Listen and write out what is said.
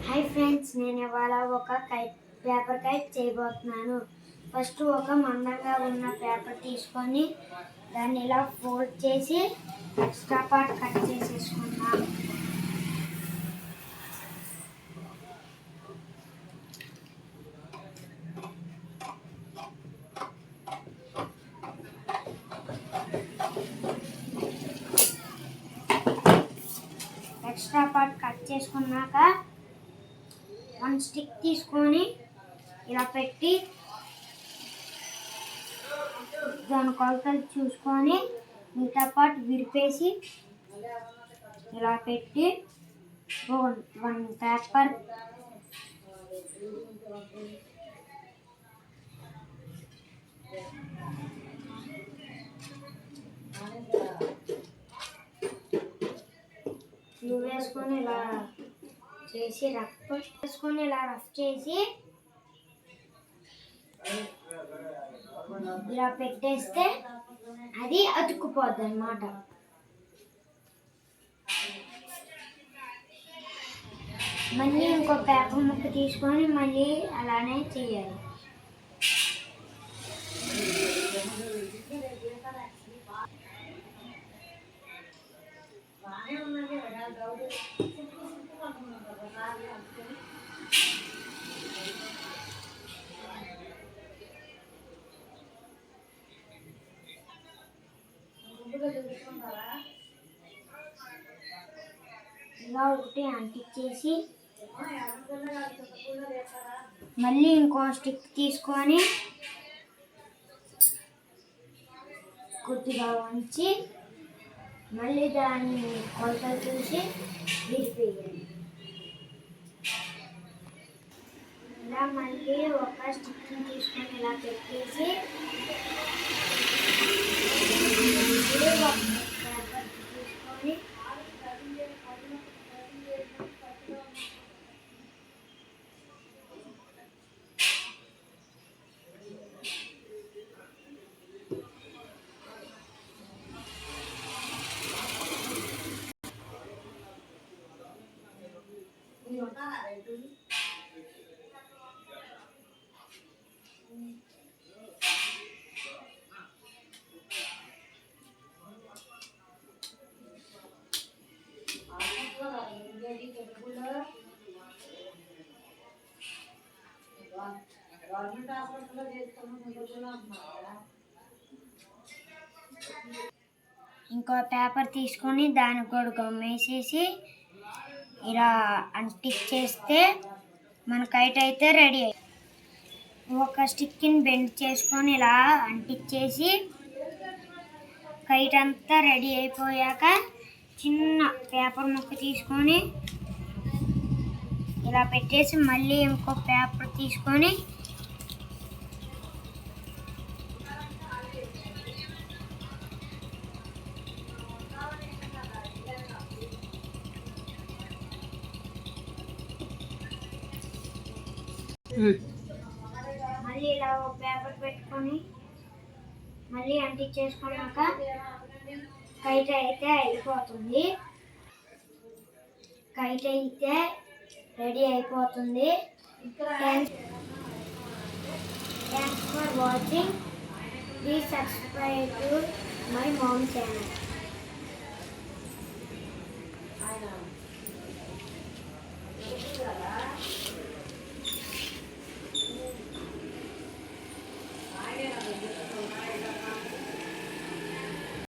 Hi friends, నేను ఇవాళ ఒక పేపర్ కైట్ చేయబోతున్నాను. ఫస్ట్ ఒక మందంగా ఉన్న పేపర్ తీసుకొని దాన్ని ఇలా ఫోల్డ్ చేసి ఎక్స్ట్రా పార్ట్ కట్ చేసేసుకుందాం. ఎక్స్ట్రా పార్ట్ కట్ చేసుకున్నాక వన్ స్టిక్ తీసుకొని ఇలా పెట్టి దాని కొలతలు చూసుకొని మిగతా పార్ట్ విరిపేసి ఇలా పెట్టి వన్ పేపర్ వేసుకొని ఇలా చేసి రఫ్ చేసి ఇలా పెట్టేస్తే అది అతుక్కుపోద్ది అన్నమాట. మళ్ళీ ఇంకో పేపర్ ముక్క తీసుకొని మళ్ళీ అలానే చేయాలి. ఇలా ఒకటి అంటించేసి మళ్ళీ ఇంకో స్టిక్ తీసుకొని కొద్దిగా వంచి మళ్ళీ దాన్ని కొలతలు చూసి విడిపోయాలి. ఇలా మళ్ళీ ఒక స్టిక్ని తీసుకొని ఇలా పెట్టేసి తీసుకొని ఇంకో పేపర్ తీసుకొని దానికి కూడా గమ్ వేసేసి ఇలా అంటించేస్తే మన కైట్ అయితే రెడీ అయ్యి ఒక స్టిక్ని బెండ్ చేసుకొని ఇలా అంటించేసి కైట్ అంతా రెడీ అయిపోయాక చిన్న పేపర్ ముక్క తీసుకొని ఇలా పెట్టేసి మళ్ళీ ఇంకో పేపర్ తీసుకొని మళ్ళీ ఇలా ఒక పేపర్ పెట్టుకొని మళ్ళీ అంటించేసుకున్నాక కైట్ అయితే అయిపోతుంది. కైట్ అయితే రెడీ అయిపోతుంది. Thanks for watching. Please subscribe to my mom channel.